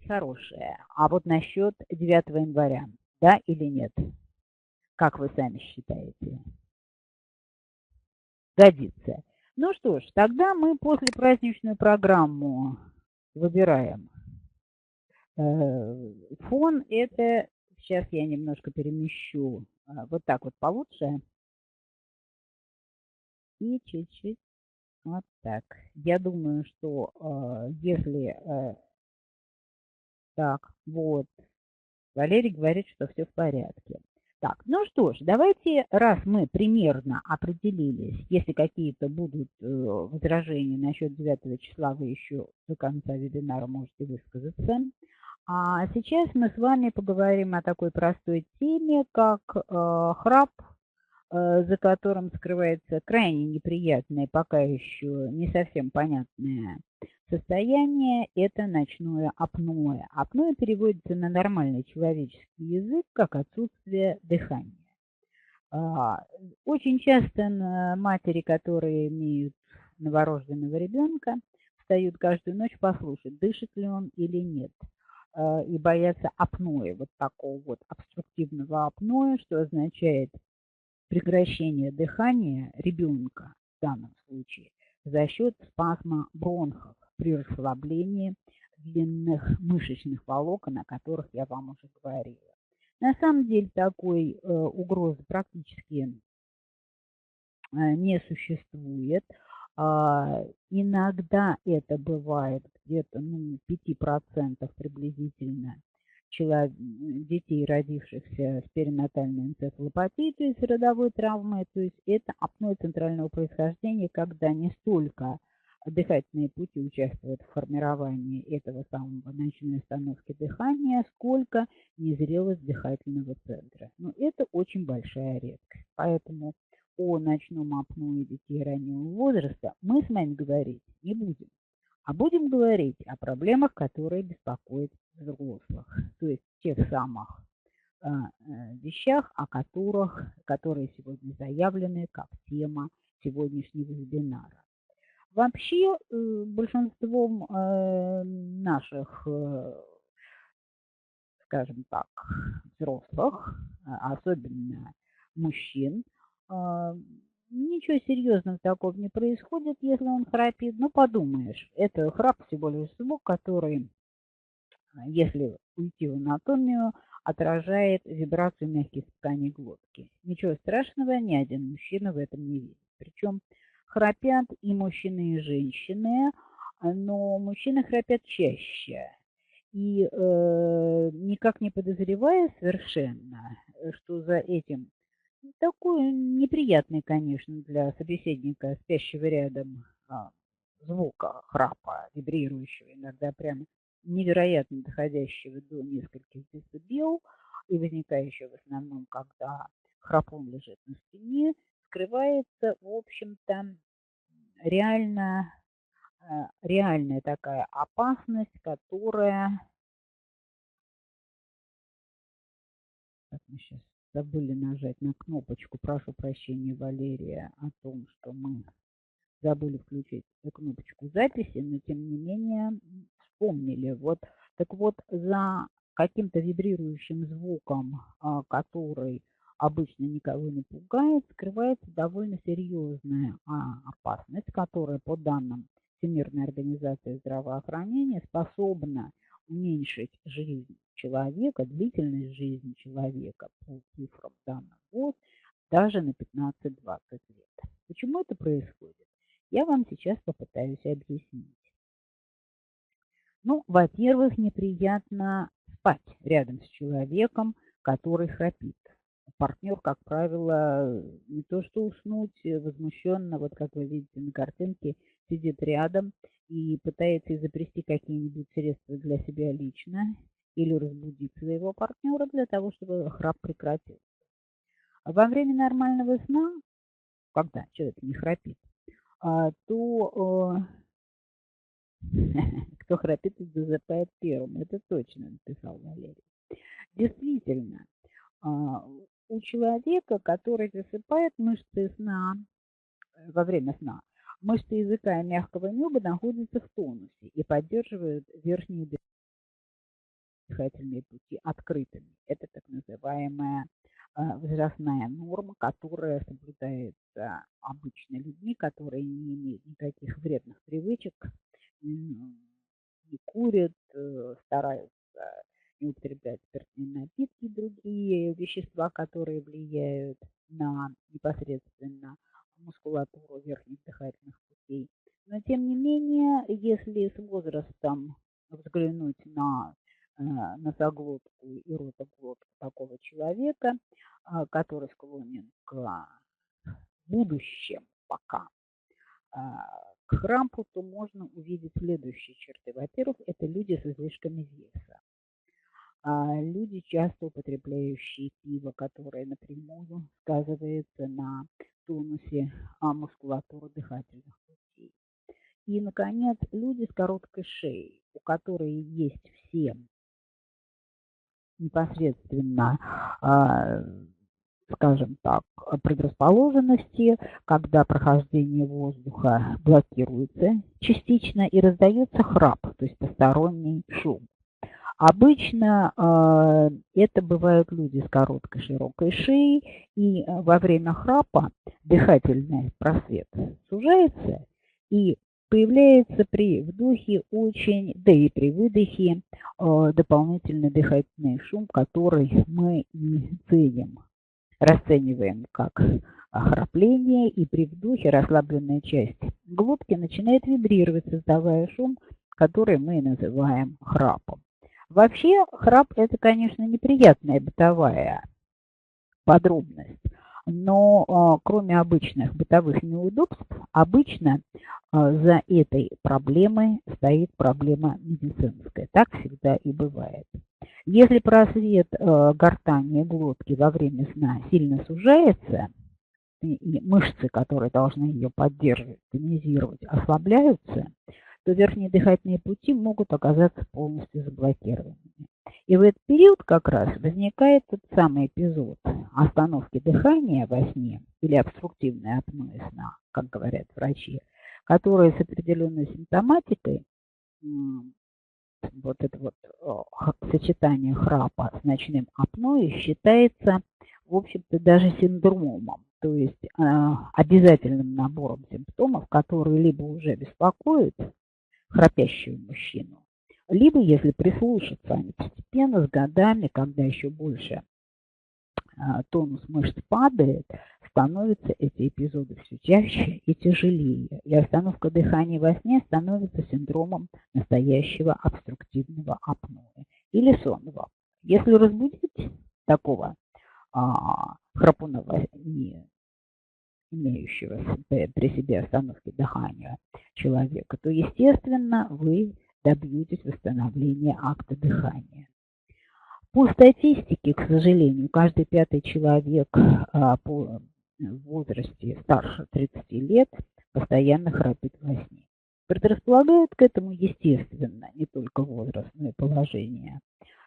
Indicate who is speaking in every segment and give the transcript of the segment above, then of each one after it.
Speaker 1: хорошее. А вот насчет 9 января, да или нет? Как вы сами считаете? Годится. Ну что ж, тогда мы после праздничную программу выбираем. Фон это, сейчас я немножко перемещу, вот так вот получше. И чуть-чуть вот так. Я думаю, что если... так, вот. Валерий говорит, что все в порядке. Так, ну что ж, давайте, раз мы примерно определились, если какие-то будут возражения насчет 9 числа, вы еще до конца вебинара можете высказаться. А сейчас мы с вами поговорим о такой простой теме, как храп, за которым скрывается крайне неприятное, пока еще не совсем понятное состояние, это ночное апноэ. Апноэ переводится на нормальный человеческий язык как отсутствие дыхания. Очень часто матери, которые имеют новорожденного ребенка, встают каждую ночь послушать, дышит ли он или нет, и боятся апноэ, вот такого вот обструктивного апноэ, что означает прекращение дыхания ребенка в данном случае за счет спазма бронхов при расслаблении длинных мышечных волокон, о которых я вам уже говорила. На самом деле такой угрозы практически не существует. Иногда это бывает где-то 5% приблизительно детей, родившихся с перинатальной энцефалопатией, то есть родовой травмой, то есть это апноэ центрального происхождения, когда не столько дыхательные пути участвуют в формировании этого самого ночной остановки дыхания, сколько незрелость дыхательного центра. Но это очень большая редкость. Поэтому о ночном апное детей раннего возраста мы с вами говорить не будем. А будем говорить о проблемах, которые беспокоят взрослых, то есть тех самых вещах, которые сегодня заявлены как тема сегодняшнего вебинара. Вообще большинством наших, скажем так, взрослых, особенно мужчин, ничего серьезного такого не происходит, если он храпит. Ну, подумаешь, это храп всего лишь звук, который, если уйти в анатомию, отражает вибрацию мягких тканей глотки. Ничего страшного, ни один мужчина в этом не видит. Причем храпят и мужчины, и женщины, но мужчины храпят чаще. И никак не подозревая совершенно, что за этим такой неприятный, конечно, для собеседника, спящего рядом, звука храпа, вибрирующего, иногда прямо невероятно доходящего до нескольких децибел и возникающего в основном, когда храпун лежит на спине, скрывается, в общем-то, реальная такая опасность, которая... Так, мы сейчас забыли нажать на кнопочку. Прошу прощения, Валерия, о том, что мы забыли включить кнопочку записи, но тем не менее вспомнили. Вот, так вот, за каким-то вибрирующим звуком, который обычно никого не пугает, скрывается довольно серьезная опасность, которая, по данным Всемирной организации здравоохранения, способна уменьшить жизнь человека, длительность жизни человека по цифрам данных ВОЗ даже на 15-20 лет. Почему это происходит? Я вам сейчас попытаюсь объяснить. Ну, во-первых, неприятно спать рядом с человеком, который храпит. Партнер, как правило, не то что уснуть, возмущенно, вот как вы видите на картинке, сидит рядом и пытается изобрести какие-нибудь средства для себя лично или разбудить своего партнера для того, чтобы храп прекратился. Во время нормального сна, когда человек не храпит, то кто храпит, тот засыпает первым. Это точно написал Валерий. Действительно, у человека, который засыпает, мышцы сна, во время сна, мышцы языка и мягкого неба находятся в тонусе и поддерживают верхнюю дыхательные пути открытыми. Это так называемая возрастная норма, которая соблюдается обычно людьми, которые не имеют никаких вредных привычек, не курят, стараются не употреблять спиртные напитки и другие вещества, которые влияют на непосредственно мускулатуру верхних дыхательных путей. Но тем не менее, если с возрастом взглянуть на носоглотку и ротоглотку такого человека, который склонен к будущем пока к хрампу, то можно увидеть следующие черты. Во-первых, это люди с излишками веса. Люди, часто употребляющие пиво, которое напрямую сказывается на тонусе мускулатуры дыхательных путей. И, наконец, люди с короткой шеей, у которых есть все непосредственно, скажем так, предрасположенности, когда прохождение воздуха блокируется частично и раздается храп, то есть посторонний шум. Обычно это бывают люди с короткой широкой шеей, и во время храпа дыхательный просвет сужается и появляется при вдохе очень, да и при выдохе дополнительный дыхательный шум, который мы и ценим, расцениваем как храпление, и при вдохе расслабленная часть глотки начинает вибрировать, создавая шум, который мы называем храпом. Вообще, храп – это, конечно, неприятная бытовая подробность, но кроме обычных бытовых неудобств, обычно за этой проблемой стоит проблема медицинская. Так всегда и бывает. Если просвет гортани и глотки во время сна сильно сужается, и мышцы, которые должны ее поддерживать, тонизировать, ослабляются, то верхние дыхательные пути могут оказаться полностью заблокированными. И в этот период как раз возникает тот самый эпизод остановки дыхания во сне или обструктивной апноэ сна, как говорят врачи, который с определенной симптоматикой, вот это вот сочетание храпа с ночным апноэ считается, в общем-то, даже синдромом, то есть обязательным набором симптомов, которые либо уже беспокоят храпящего мужчину, либо, если прислушаться, они постепенно с годами, когда еще больше тонус мышц падает, становятся эти эпизоды все чаще и тяжелее, и остановка дыхания во сне становится синдромом настоящего обструктивного апноэ или сонного. Если разбудить такого храпуна, не имеющего при себе остановки дыхания человека, то, естественно, вы добьетесь восстановления акта дыхания. По статистике, к сожалению, каждый пятый человек в возрасте старше 30 лет постоянно храпит во сне. Предрасполагает к этому, естественно, не только возраст, но и положение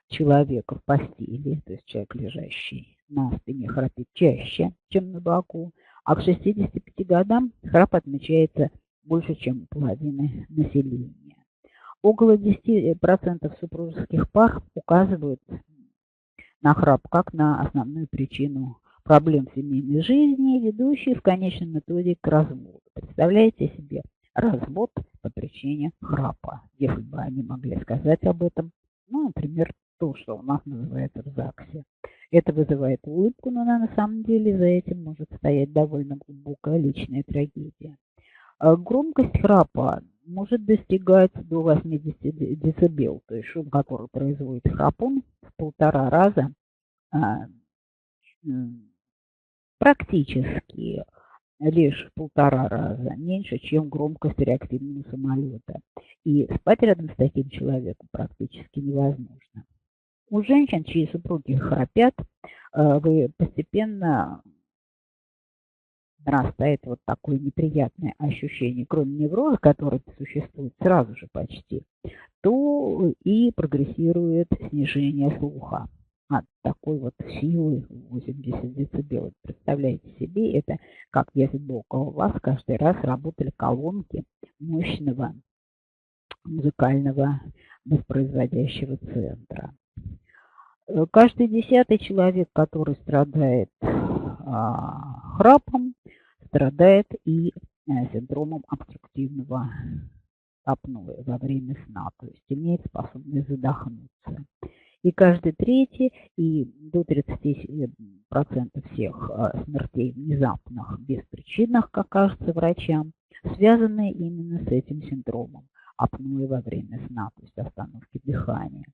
Speaker 1: человека в постели, то есть человек, лежащий на спине, храпит чаще, чем на боку, а к 65 годам храп отмечается больше, чем у половины населения. Около 10% супружеских пар указывают на храп как на основную причину проблем в семейной жизни, ведущие в конечном итоге к разводу. Представляете себе развод по причине храпа, если бы они могли сказать об этом, ну, например, то, что у нас называется в ЗАГСе. Это вызывает улыбку, но на самом деле за этим может стоять довольно глубокая личная трагедия. Громкость храпа может достигать до 80 дБ, то есть шум, который производит храпун, в 1,5 раза практически лишь в 1,5 раза меньше, чем громкость реактивного самолета. И спать рядом с таким человеком практически невозможно. У женщин, чьи супруги храпят, постепенно нарастает вот такое неприятное ощущение, кроме невроза, который существует сразу же почти, то и прогрессирует снижение слуха от такой вот силы 80 дБ. Представляете себе, это как если бы около вас каждый раз работали колонки мощного музыкального воспроизводящего центра. Каждый 10-й человек, который страдает храпом, страдает и синдромом обструктивного апноэ во время сна, то есть имеет способность задохнуться. И каждый третий, и до 30% всех смертей внезапных, беспричинных, как кажется врачам, связаны именно с этим синдромом апноэ во время сна, то есть остановки дыхания.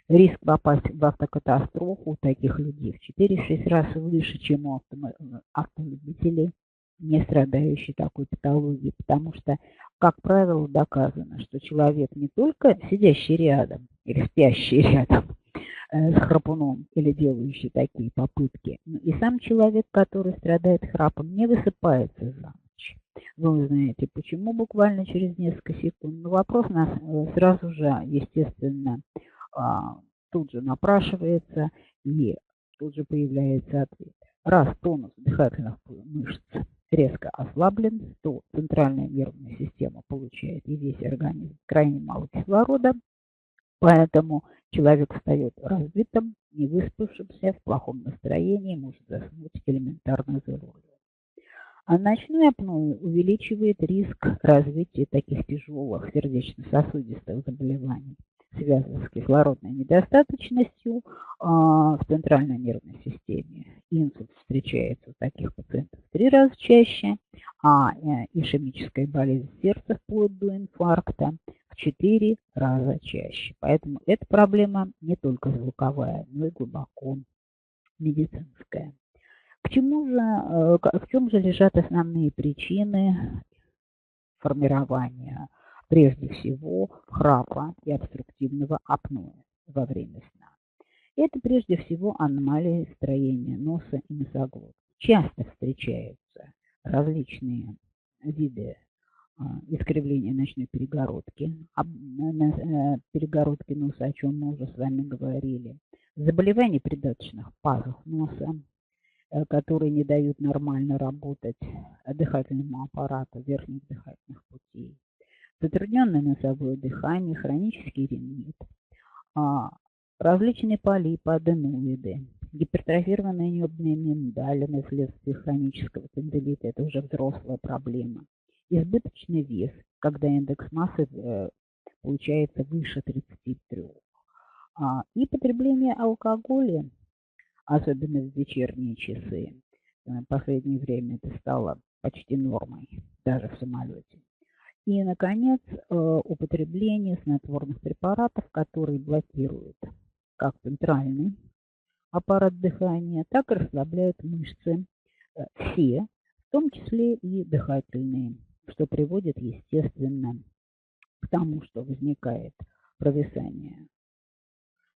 Speaker 1: Риск попасть в автокатастрофу у таких людей в 4-6 раз выше, чем у автолюбителей, не страдающих такой патологией, потому что, как правило, доказано, что человек не только сидящий рядом или спящий рядом с храпуном или делающий такие попытки, но и сам человек, который страдает храпом, не высыпается за ночь. Вы узнаете, почему буквально через несколько секунд. Но вопрос нас сразу же, естественно, тут же напрашивается и тут же появляется ответ. Раз тонус дыхательных мышц резко ослаблен, то центральная нервная система получает и весь организм крайне мало кислорода, поэтому человек встает разбитым, не выспавшимся, в плохом настроении, может заснуть элементарно за рулем. А ночное апноэ увеличивает риск развития таких тяжелых сердечно-сосудистых заболеваний, связанных с кислородной недостаточностью в центральной нервной системе. Инсульт встречается у таких пациентов в 3 раза чаще, а ишемическая болезнь сердца вплоть до инфаркта в 4 раза чаще. Поэтому эта проблема не только звуковая, но и глубоко медицинская. В чем же лежат основные причины формирования, прежде всего, храпа и обструктивного апноэ во время сна? Это прежде всего аномалии строения носа и носоглотки. Часто встречаются различные виды искривления ночной перегородки, перегородки носа, о чем мы уже с вами говорили, заболевания придаточных пазух носа, которые не дают нормально работать дыхательному аппарату верхних дыхательных путей, затрудненное носовое дыхание, хронический ринит, различные полипы, аденоиды, гипертрофированная небная миндалина вследствие хронического тендилита, это уже взрослая проблема, избыточный вес, когда индекс массы получается выше 33, и потребление алкоголя, особенно в вечерние часы. В последнее время это стало почти нормой, даже в самолете. И, наконец, употребление снотворных препаратов, которые блокируют как центральный аппарат дыхания, так и расслабляют мышцы, все, в том числе и дыхательные, что приводит, естественно, к тому, что возникает провисание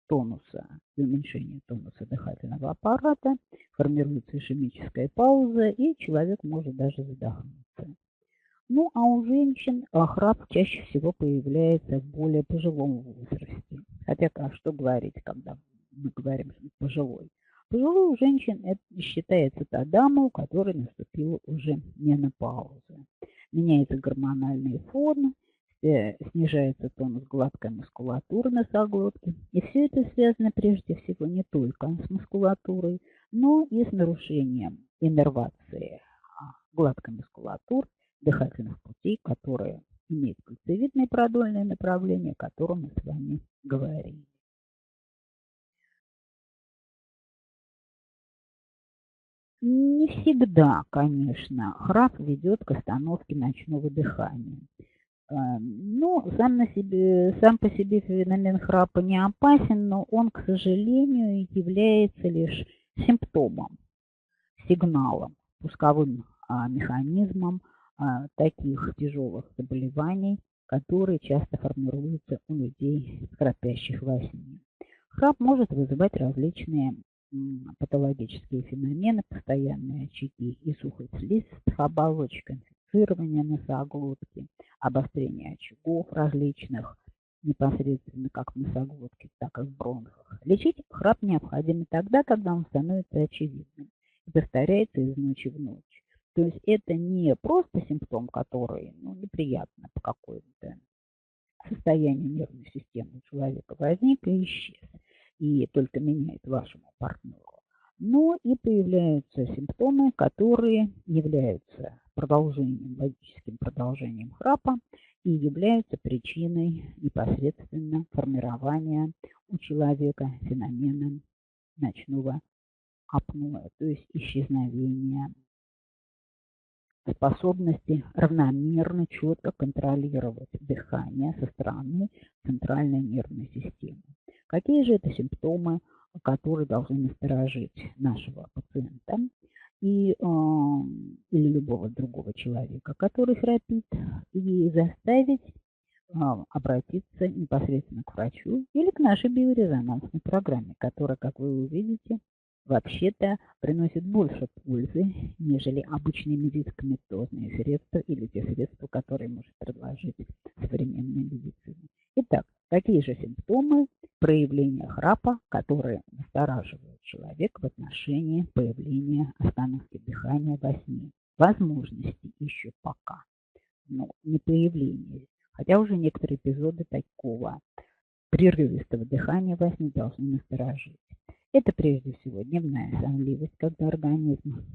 Speaker 1: тонуса и уменьшение тонуса дыхательного аппарата, формируется ишемическая пауза, и человек может даже задохнуться. Ну, а у женщин храп чаще всего появляется в более пожилом возрасте. Хотя, что говорить, когда мы говорим пожилой? Пожилой у женщин это считается та дама, у которой наступила уже менопауза. Меняется гормональный фон, снижается тонус гладкой мускулатуры носоглотки. И все это связано прежде всего не только с мускулатурой, но и с нарушением иннервации гладкой мускулатуры дыхательных путей, которые имеют кольцевидное продольное направление, о котором мы с вами говорили. Не всегда, конечно, храп ведет к остановке ночного дыхания. Но сам по себе феномен храпа не опасен, но он, к сожалению, является лишь симптомом, сигналом, пусковым механизмом таких тяжелых заболеваний, которые часто формируются у людей, храпящих во сне. Храп может вызывать различные патологические феномены, постоянные очаги и сухость слизистых оболочек, инфицирование носоглотки, обострение очагов различных, непосредственно как в носоглотке, так и в бронхах. Лечить храп необходимо тогда, когда он становится очевидным и повторяется из ночи в ночь. То есть это не просто симптом, который неприятно по какому-то состоянию нервной системы у человека возник и исчез. и только меняет вашему партнеру. Но и появляются симптомы, которые являются логическим продолжением храпа и являются причиной непосредственно формирования у человека феномена ночного апноэ, то есть исчезновения способности равномерно, четко контролировать дыхание со стороны центральной нервной системы. Какие же это симптомы, которые должны насторожить нашего пациента или любого другого человека, который храпит, и заставить обратиться непосредственно к врачу или к нашей биорезонансной программе, которая, как вы увидите, вообще-то приносит больше пользы, нежели обычные медикаментозные средства или те средства, которые может предложить современная медицина. Итак, какие же симптомы проявления храпа, которые настораживают человека в отношении появления остановки дыхания во сне? Возможности еще пока, но не появления. Хотя уже некоторые эпизоды такого прерывистого дыхания во сне должны насторожить. Это прежде всего дневная сонливость, когда организм,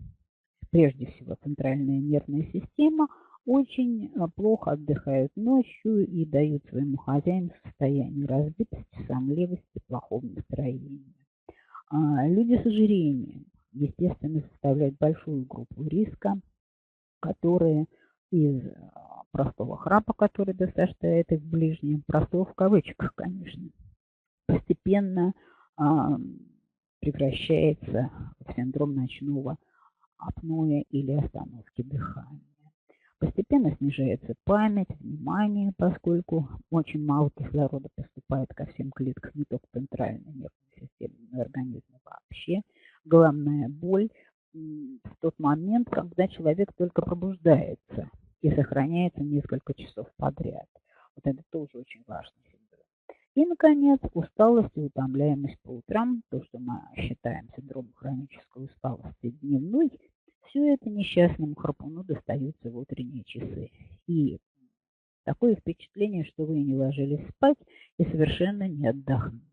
Speaker 1: прежде всего центральная нервная система, очень плохо отдыхают ночью и дают своему хозяину состояние разбитости, сонливости, плохого настроения. Люди с ожирением, естественно, составляют большую группу риска, которые из простого храпа, который достаточно их ближним, простого в кавычках, конечно, постепенно превращается в синдром ночного апноэ или остановки дыхания. Постепенно снижается память, внимание, поскольку очень мало кислорода поступает ко всем клеткам, не только центральной нервной системе, но и организму вообще. Головная боль в тот момент, когда человек только пробуждается и сохраняется несколько часов подряд. Вот это тоже очень важный синдром. И, наконец, усталость и утомляемость по утрам, то, что мы считаем синдромом хронической усталости дневной, все это несчастному храпуну достаются в утренние часы. И такое впечатление, что вы не ложились спать и совершенно не отдохнули.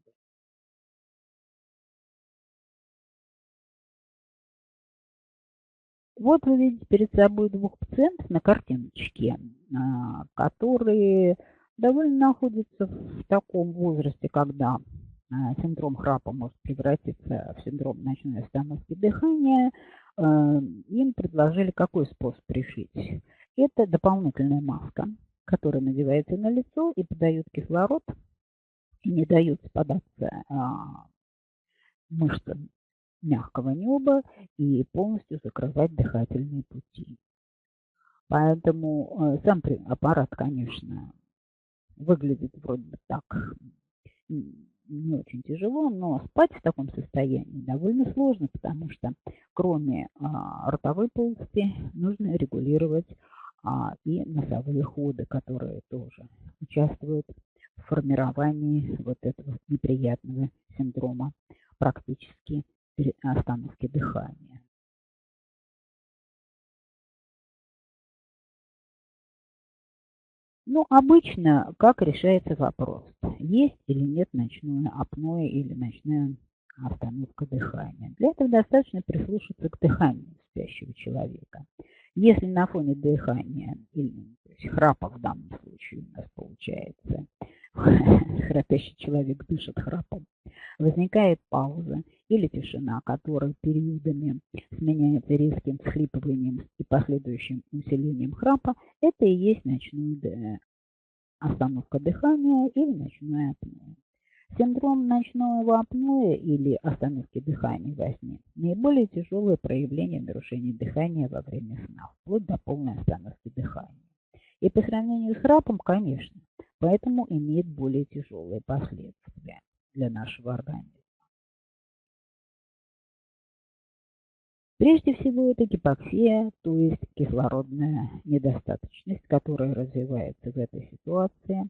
Speaker 1: Вот вы видите перед собой двух пациентов на картиночке, которые довольно находятся в таком возрасте, когда синдром храпа может превратиться в синдром ночной остановки дыхания. Им предложили какой способ решить. Это дополнительная маска, которая надевается на лицо и подает кислород, и не дает податься мышцам мягкого неба и полностью закрывать дыхательные пути. Поэтому сам аппарат, конечно, выглядит вроде бы так не очень тяжело, но спать в таком состоянии довольно сложно, потому что кроме ротовой полости нужно регулировать и носовые ходы, которые тоже участвуют в формировании вот этого неприятного синдрома практически остановки дыхания. Ну, обычно как решается вопрос, есть или нет ночное апноэ или ночная остановка дыхания. Для этого достаточно прислушаться к дыханию спящего человека. Если на фоне дыхания, или то есть храпа в данном случае у нас получается, храпящий человек дышит храпом, возникает пауза или тишина, которая периодами сменяется резким всхлипыванием и последующим усилением храпа, это и есть ночная остановка дыхания или ночное апноэ. Синдром ночного апноэ или остановки дыхания во сне – наиболее тяжелое проявление нарушения дыхания во время сна, вплоть до полной остановки дыхания. И по сравнению с храпом, конечно, поэтому имеет более тяжелые последствия для нашего организма. Прежде всего, это гипоксия, то есть кислородная недостаточность, которая развивается в этой ситуации.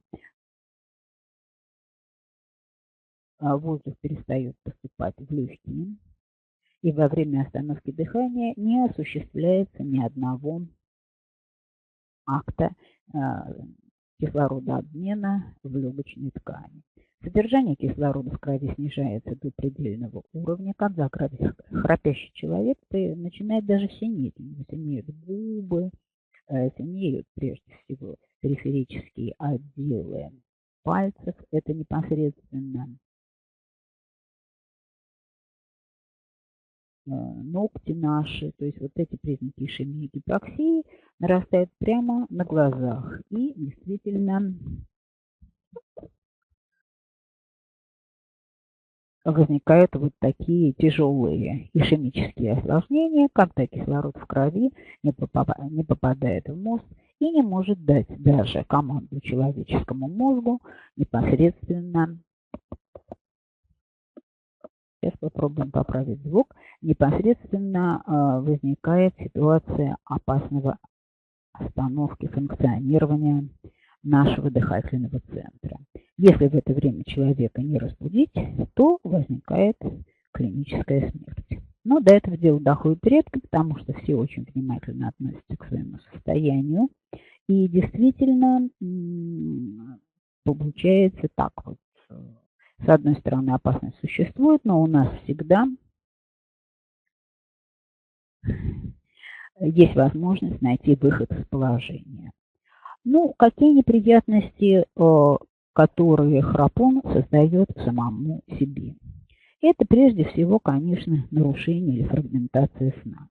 Speaker 1: Воздух перестает поступать в легкие, и во время остановки дыхания не осуществляется ни одного акта кислородообмена в легочной ткани. Содержание кислорода в крови снижается до предельного уровня, когда храпящий человек начинает даже синеть. Синеют губы, синеют прежде всего периферические отделы пальцев. Это непосредственно ногти наши, то есть вот эти признаки ишемии, гипоксии нарастают прямо на глазах. И действительно возникают вот такие тяжелые ишемические осложнения, когда кислород в крови не попадает в мозг и не может дать даже команду человеческому мозгу непосредственно. Сейчас попробуем поправить звук. Непосредственно возникает ситуация опасного остановки функционирования нашего дыхательного центра. Если в это время человека не разбудить, то возникает клиническая смерть. Но до этого дела доходит редко, потому что все очень внимательно относятся к своему состоянию. И действительно получается так вот. С одной стороны, опасность существует, но у нас всегда есть возможность найти выход из положения. Ну, какие неприятности, которые храпун создает самому себе? Это прежде всего, конечно, нарушение или фрагментация сна.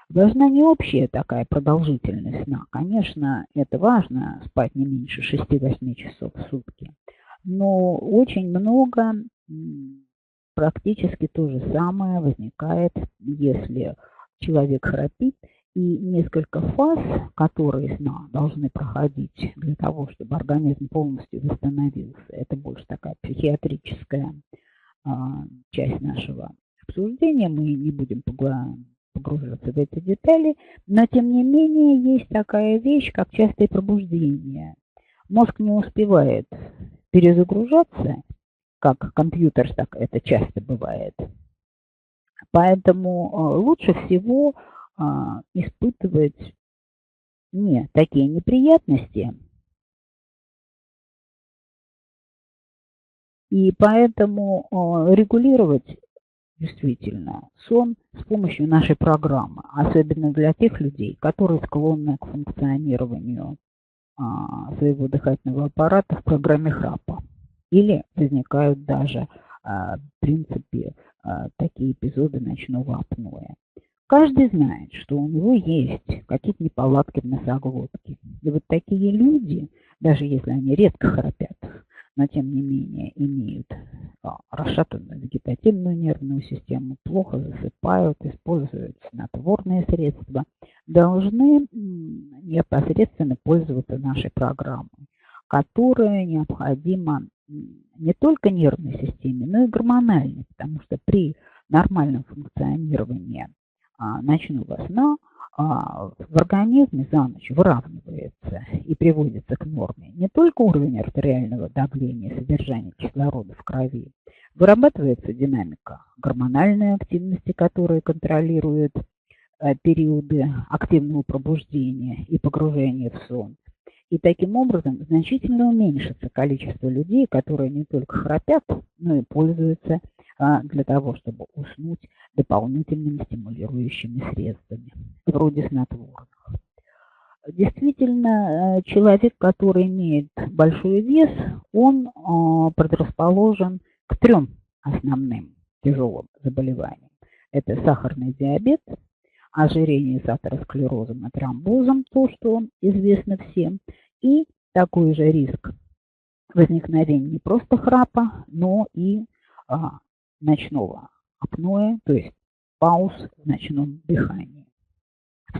Speaker 1: Важна не общая такая продолжительность сна. Конечно, это важно спать не меньше 6-8 часов в сутки. Но очень много, практически то же самое возникает, если человек храпит, и несколько фаз, которые сна должны проходить для того, чтобы организм полностью восстановился. Это больше такая психиатрическая часть нашего обсуждения. Мы не будем погружаться в эти детали, но тем не менее есть такая вещь, как частое пробуждение. Мозг не успевает перезагружаться, как компьютер, так это часто бывает. Поэтому лучше всего испытывать не такие неприятности. И поэтому регулировать действительно сон с помощью нашей программы, особенно для тех людей, которые склонны к функционированию своего дыхательного аппарата в программе храпа. Или возникают даже, в принципе, такие эпизоды ночного апноэ. Каждый знает, что у него есть какие-то неполадки в носоглотке. И вот такие люди, даже если они редко храпят, но тем не менее имеют расшатанную вегетативную нервную систему, плохо засыпают, используют снотворные средства, должны непосредственно пользоваться нашей программой, которая необходима не только нервной системе, но и гормональной, потому что при нормальном функционировании ночного сна в организме за ночь выравнивается и приводится к норме не только уровень артериального давления, содержание кислорода в крови, вырабатывается динамика гормональной активности, которая контролирует периоды активного пробуждения и погружения в сон. И таким образом значительно уменьшится количество людей, которые не только храпят, но и пользуются для того, чтобы уснуть дополнительными стимулирующими средствами, вроде снотворных. Действительно, человек, который имеет большой вес, он предрасположен к 3 основным тяжелым заболеваниям. Это сахарный диабет, ожирение с атеросклерозом и тромбозом, то, что известно всем, и такой же риск возникновения не просто храпа, но и ночного апноэ, то есть пауз в ночном дыхании.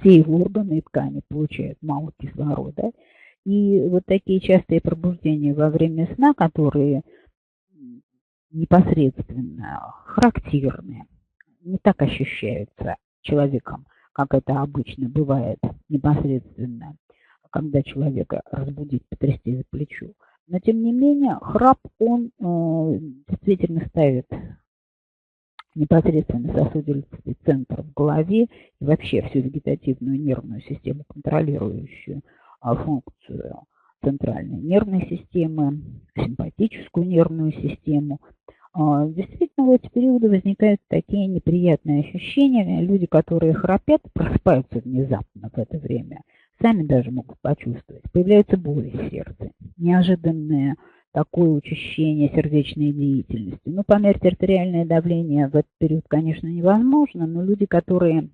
Speaker 1: Все его органы и ткани получают мало кислорода, и вот такие частые пробуждения во время сна, которые непосредственно характерны, не так ощущаются человеком, как это обычно бывает непосредственно, когда человека разбудить, потрясти за плечо. Но тем не менее, храп, он действительно ставит непосредственно сосудистый центр в голове и вообще всю вегетативную нервную систему, контролирующую функцию центральной нервной системы, симпатическую нервную систему. Действительно, в эти периоды возникают такие неприятные ощущения. Люди, которые храпят, просыпаются внезапно в это время, сами даже могут почувствовать. Появляются боли в сердце, неожиданное такое учащение сердечной деятельности. Ну, померить артериальное давление в этот период, конечно, невозможно, но люди, которые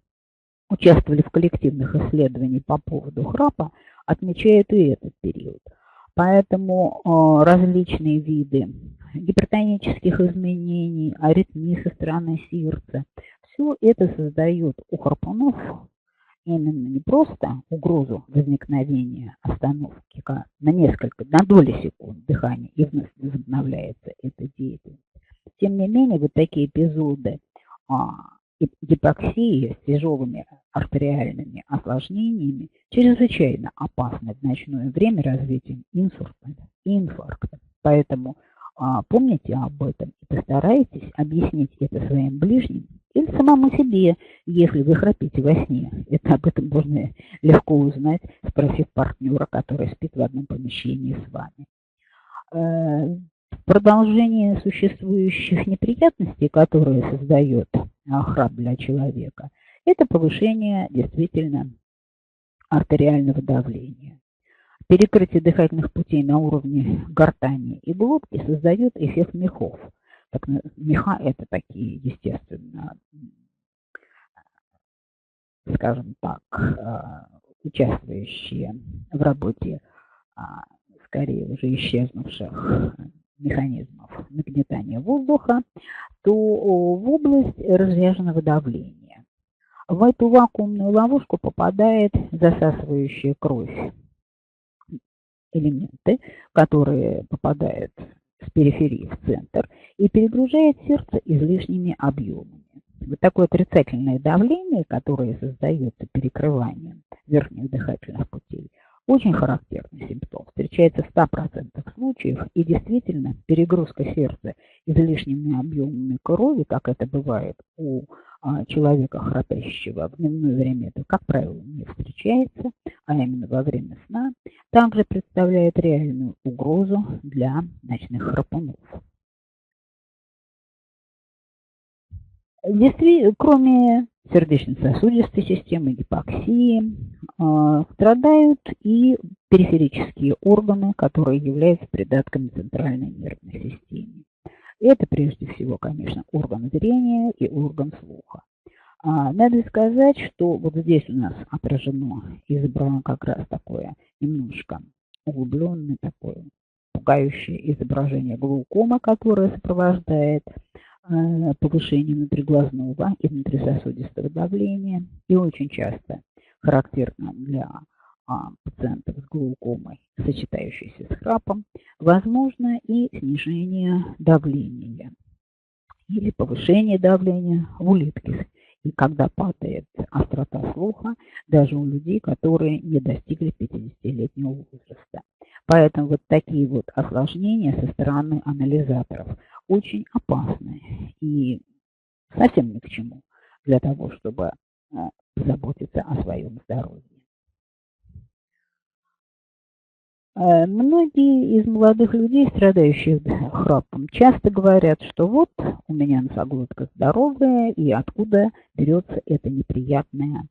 Speaker 1: участвовали в коллективных исследованиях по поводу храпа, отмечают и этот период. Поэтому различные виды гипертонических изменений, аритмии со стороны сердца, все это создает у храпунов именно не просто угрозу возникновения остановки на доли секунд дыхания и вновь возобновляется эта деятельность. Тем не менее, вот такие эпизоды гипоксии с тяжелыми артериальными осложнениями чрезвычайно опасны в ночное время развитием инсульта и инфаркта. Поэтому помните об этом и постарайтесь объяснить это своим ближним или самому себе, если вы храпите во сне. Это об этом можно легко узнать, спросив партнера, который спит в одном помещении с вами. Продолжение существующих неприятностей, которые создает храп для человека, это повышение действительно артериального давления. Перекрытие дыхательных путей на уровне гортани и глотки создает эффект мехов. Меха – это такие, естественно, скажем так, участвующие в работе скорее уже исчезнувших механизмов нагнетания воздуха, то в область разряженного давления. В эту вакуумную ловушку попадает засасывающая кровь элементы, которые попадают с периферии в центр и перегружает сердце излишними объемами. Вот такое отрицательное давление, которое создается перекрыванием верхних дыхательных путей, очень характерный симптом. Встречается в 100% случаев, и действительно перегрузка сердца излишними объемами крови, как это бывает у человека храпящего в дневное время, это, как правило, не встречается, а именно во время сна, также представляет реальную угрозу для ночных храпунов. Кроме сердечно-сосудистой системы, гипоксии, страдают и периферические органы, которые являются придатками центральной нервной системы. Это прежде всего, конечно, орган зрения и орган слуха. Надо сказать, что вот здесь у нас отражено, избрано как раз такое немножко углубленное, такое пугающее изображение глаукомы, которое сопровождает повышение внутриглазного и внутрисосудистого давления, и очень часто характерно для пациентов с глаукомой, сочетающейся с храпом, возможно и снижение давления или повышение давления в улитке. И когда падает острота слуха, даже у людей, которые не достигли 50-летнего возраста. Поэтому вот такие вот осложнения со стороны анализаторов очень опасны и совсем ни к чему для того, чтобы заботиться о своем здоровье. Многие из молодых людей, страдающих храпом, часто говорят, что вот у меня носоглотка здоровая, и откуда берется эта неприятная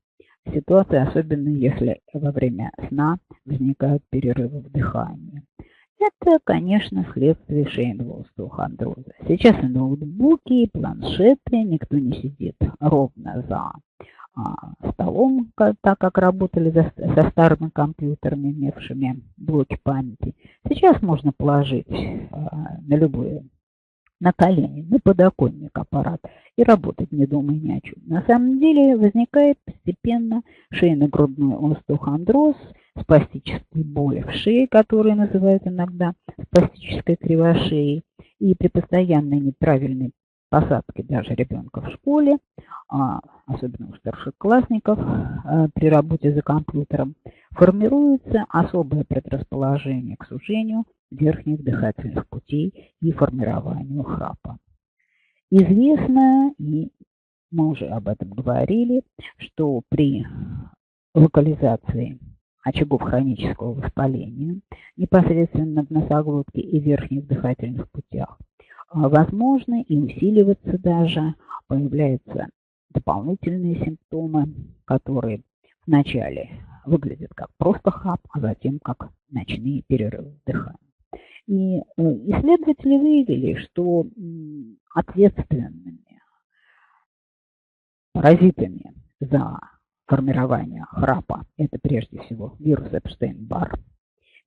Speaker 1: ситуация, особенно если во время сна возникают перерывы в дыхании. Это, конечно, следствие шейного остеохондроза. Сейчас и ноутбуки, и планшеты, никто не сидит ровно за столом, так как работали со старыми компьютерами, имевшими блоки памяти. Сейчас можно положить на колени, на подоконник аппарат и работать, не думая ни о чем. На самом деле возникает постепенно шейно-грудной остеохондроз, спастические боли в шее, которые называют иногда спастической кривошеей, и при постоянной неправильной посадке даже ребенка в школе, особенно у старшеклассников, при работе за компьютером, формируется особое предрасположение к сужению верхних дыхательных путей и формированию храпа. Известно, и мы уже об этом говорили, что при локализации очагов хронического воспаления непосредственно в носоглотке и верхних дыхательных путях, возможны и усиливаться даже, появляются дополнительные симптомы, которые вначале выглядят как просто храп, а затем как ночные перерывы дыхания. И исследователи выявили, что ответственными паразитами за формирование храпа это прежде всего вирус Эпштейн-Бар,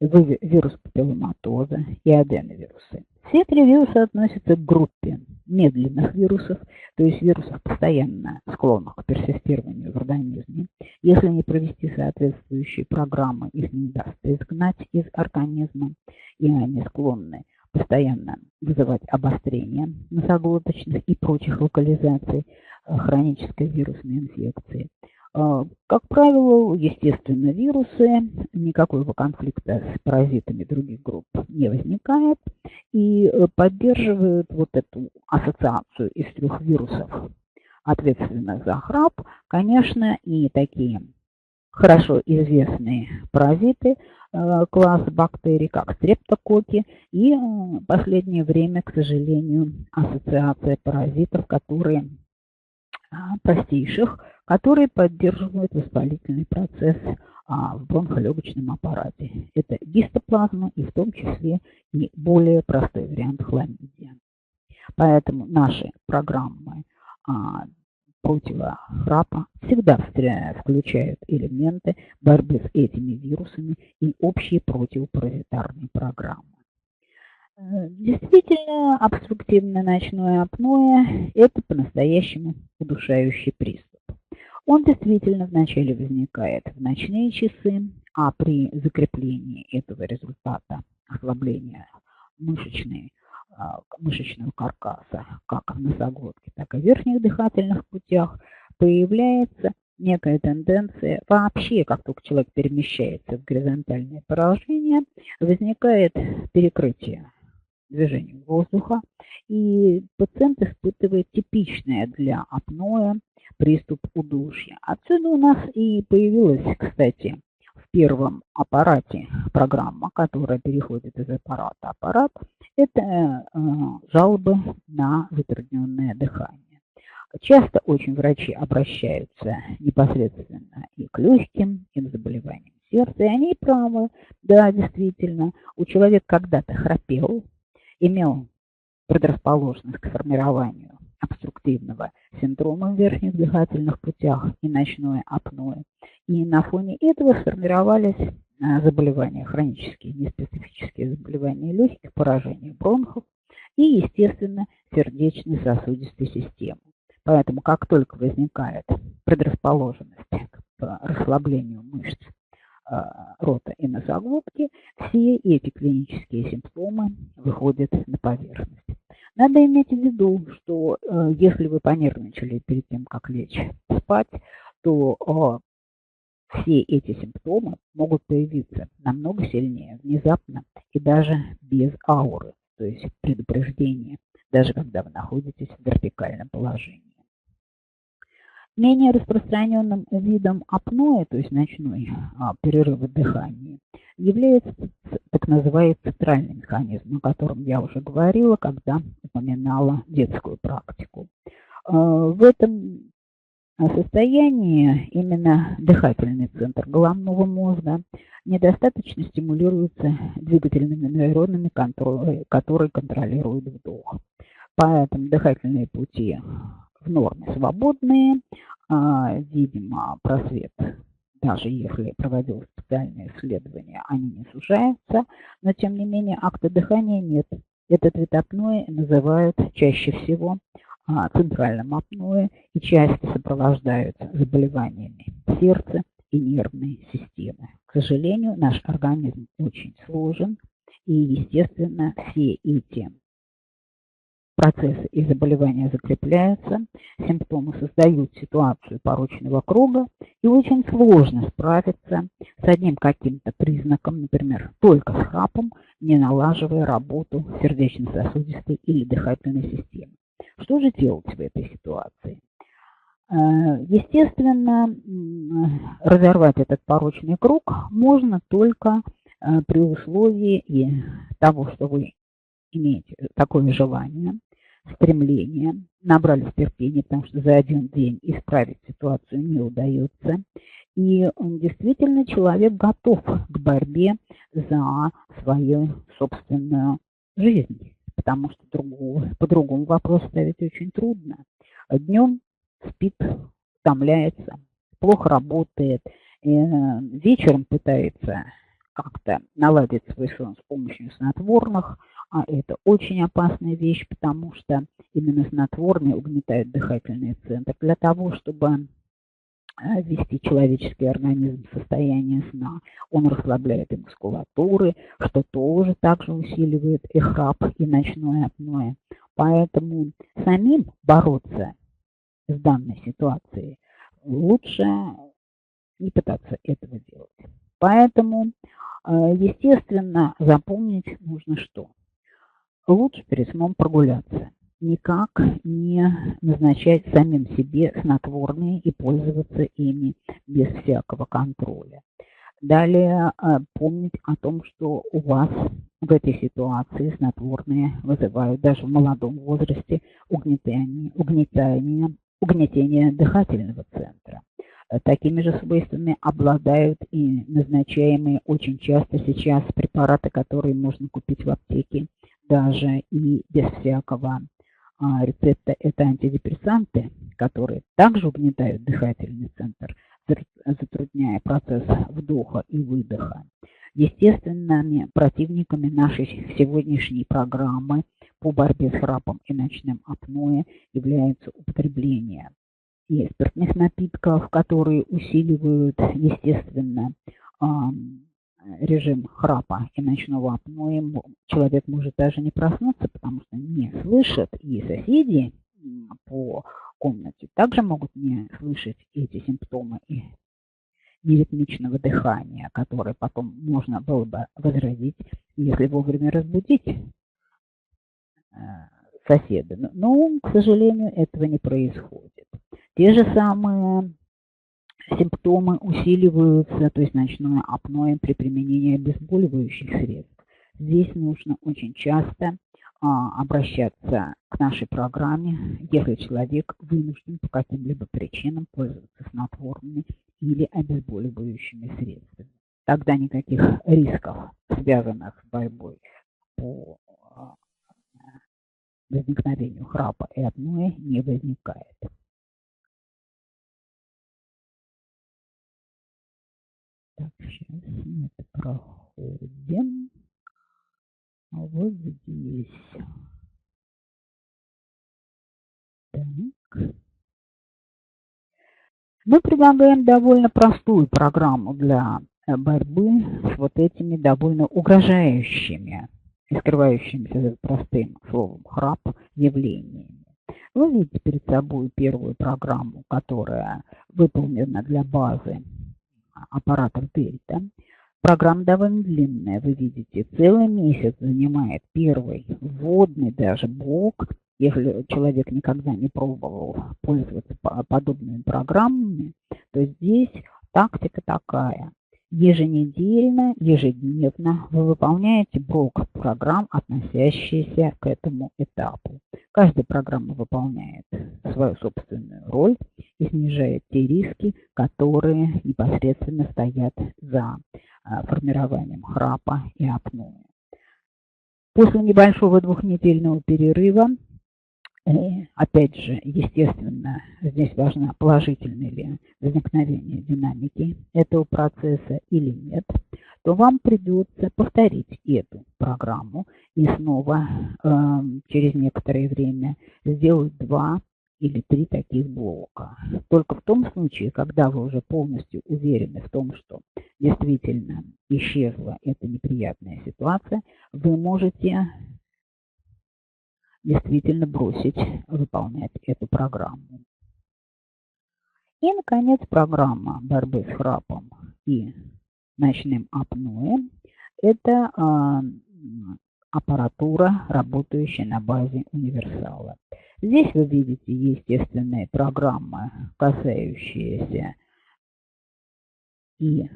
Speaker 1: вирус папилломатоза и аденовирусы. Все три вируса относятся к группе медленных вирусов, то есть вирусов, постоянно склонных к персистированию в организме. Если не провести соответствующие программы, их не удастся изгнать из организма, и они склонны постоянно вызывать обострение носоглоточных и прочих локализаций хронической вирусной инфекции. Как правило, естественно, вирусы, никакого конфликта с паразитами других групп не возникает и поддерживают вот эту ассоциацию из трех вирусов, ответственных за храп, конечно, и такие хорошо известные паразиты класс бактерий, как стрептококки, и в последнее время, к сожалению, ассоциация паразитов, которые простейших, которые поддерживают воспалительный процесс в бронхолегочном аппарате. Это гистоплазма и в том числе и более простой вариант хламидия. Поэтому наши программы противохрапа всегда включают элементы борьбы с этими вирусами и общие противопаразитарные программы. Действительно, обструктивное ночное апноэ – это по-настоящему удушающий приступ. Он действительно вначале возникает в ночные часы, а при закреплении этого результата ослабления мышечного каркаса как в носоглотке, так и в верхних дыхательных путях появляется некая тенденция вообще, как только человек перемещается в горизонтальное положение, возникает перекрытие движению воздуха, и пациент испытывает типичное для апноэ приступ удушья. Отсюда у нас и появилась, кстати, в первом аппарате программа, которая переходит из аппарата в аппарат, это жалобы на затрудненное дыхание. Часто очень врачи обращаются непосредственно и к легким, и к заболеваниям сердца, и они правы, да, действительно, у человека когда-то храпел, имел предрасположенность к формированию обструктивного синдрома в верхних дыхательных путях и ночное апноэ. И на фоне этого сформировались заболевания хронические, неспецифические заболевания легких, поражения бронхов и, естественно, сердечно-сосудистой системы. Поэтому, как только возникает предрасположенность к расслаблению мышц рота и носоглотки, все эти клинические симптомы выходят на поверхность. Надо иметь в виду, что если вы понервничали перед тем, как лечь спать, то все эти симптомы могут появиться намного сильнее, внезапно и даже без ауры, то есть предупреждения, даже когда вы находитесь в вертикальном положении. Менее распространенным видом апноэ, то есть ночной перерыв дыхания, является так называемый центральный механизм, о котором я уже говорила, когда упоминала детскую практику. В этом состоянии именно дыхательный центр головного мозга недостаточно стимулируется двигательными нейронами, которые контролируют вдох. Поэтому дыхательные пути в норме свободные, видимо, просвет, даже если проводилось специальное исследование, они не сужаются, но тем не менее акта дыхания нет. Этот вид апноэ называют чаще всего центральным апноэ и часто сопровождаются заболеваниями сердца и нервной системы. К сожалению, наш организм очень сложен, и, естественно, все эти процессы и заболевания закрепляются, симптомы создают ситуацию порочного круга, и очень сложно справиться с одним каким-то признаком, например, только с храпом, не налаживая работу сердечно-сосудистой или дыхательной системы. Что же делать в этой ситуации? Естественно, разорвать этот порочный круг можно только при условии того, что вы имеете такое желание, стремление, набрались терпения, потому что за один день исправить ситуацию не удается. И действительно человек готов к борьбе за свою собственную жизнь, потому что по-другому вопрос ставить очень трудно. Днем спит, утомляется, плохо работает, вечером пытается как-то наладить свой сон с помощью снотворных, а это очень опасная вещь, потому что именно снотворные угнетают дыхательный центр. Для того, чтобы ввести человеческий организм в состояние сна, он расслабляет и мускулатуры, что тоже также усиливает и храп, и ночное апноэ. Поэтому самим бороться с данной ситуацией лучше не пытаться этого делать. Поэтому, естественно, запомнить нужно что? Лучше перед сном прогуляться. Никак не назначать самим себе снотворные и пользоваться ими без всякого контроля. Далее помнить о том, что у вас в этой ситуации снотворные вызывают даже в молодом возрасте угнетение дыхательного центра. Такими же свойствами обладают и назначаемые очень часто сейчас препараты, которые можно купить в аптеке, даже и без всякого рецепта. Это антидепрессанты, которые также угнетают дыхательный центр, затрудняя процесс вдоха и выдоха. Естественными противниками нашей сегодняшней программы по борьбе с храпом и ночным апноэ является употребление и спиртных напитков, которые усиливают, естественно, режим храпа и ночного апноэ. Человек может даже не проснуться, потому что не слышит, и соседи по комнате также могут не слышать эти симптомы и неритмичного дыхания, которые потом можно было бы возродить, если вовремя разбудить соседа. Но, к сожалению, этого не происходит. Те же самые симптомы усиливаются, то есть ночное апноэ при применении обезболивающих средств. Здесь нужно очень часто обращаться к нашей программе, если человек вынужден по каким-либо причинам пользоваться снотворными или обезболивающими средствами. Тогда никаких рисков, связанных с борьбой по возникновению храпа и апноэ, не возникает. Так, сейчас мы это проходим. Вот здесь. Так. Мы предлагаем довольно простую программу для борьбы с вот этими довольно угрожающими и скрывающимися за простым словом храп явлениями. Вы видите перед собой первую программу, которая выполнена для базы аппаратов Дельта. Программа довольно длинная, вы видите, целый месяц занимает первый вводный даже блок. Если человек никогда не пробовал пользоваться подобными программами, то здесь тактика такая. Еженедельно, ежедневно вы выполняете блок программ, относящиеся к этому этапу. Каждая программа выполняет свою собственную роль и снижает те риски, которые непосредственно стоят за формированием храпа и апноэ. После небольшого двухнедельного перерыва, опять же, естественно, здесь важно, положительное ли возникновение динамики этого процесса или нет, то вам придется повторить эту программу и снова через некоторое время сделать 2 или 3 таких блока. Только в том случае, когда вы уже полностью уверены в том, что действительно исчезла эта неприятная ситуация, вы можете действительно бросить выполнять эту программу. И, наконец, программа борьбы с храпом и ночным апноэ – это аппаратура, работающая на базе универсала. Здесь вы видите естественные программы, касающиеся и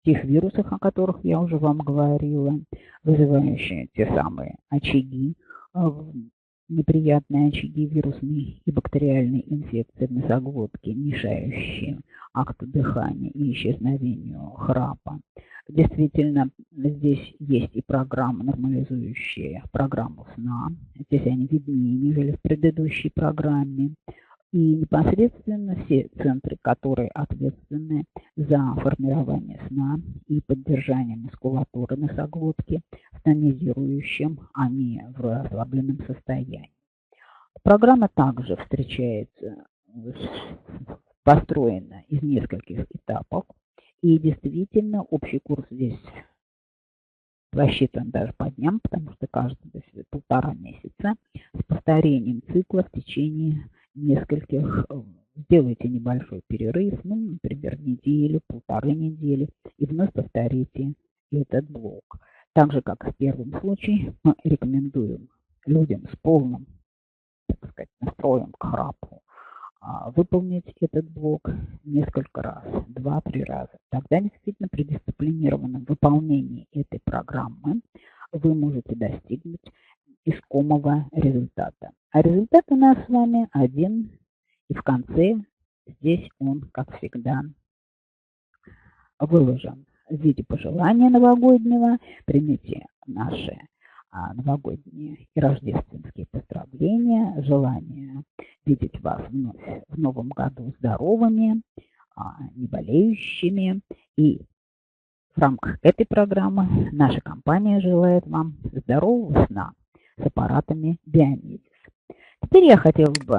Speaker 1: тех вирусов, о которых я уже вам говорила, вызывающие те самые очаги, неприятные очаги вирусной и бактериальной инфекции в носоглотке, мешающие акту дыхания и исчезновению храпа. Действительно, здесь есть и программы, нормализующие программу сна. Здесь они виднее, нежели в предыдущей программе. И непосредственно все центры, которые ответственны за формирование сна и поддержание мускулатуры носоглотки в тонизирующем, а не в расслабленном состоянии. Программа также встречается, построена из нескольких этапов. И действительно, общий курс здесь рассчитан даже по дням, потому что каждый 1,5 месяца с повторением цикла в течение нескольких. Сделайте небольшой перерыв, ну, например, неделю, 1,5 недели, и вновь повторите этот блок. Так же, как в первом случае, мы рекомендуем людям с полным, так сказать, настроем к храпу выполнить этот блок несколько раз, 2-3 раза. Тогда действительно при дисциплинированном выполнении этой программы вы можете достигнуть искомого результата. А результат у нас с вами один, и в конце здесь он, как всегда, выложен в виде пожелания новогоднего. Примите наши новогодние и рождественские поздравления, желание видеть вас вновь в новом году здоровыми, не болеющими. И в рамках этой программы наша компания желает вам здорового сна с аппаратами Bionidis. Теперь я хотела бы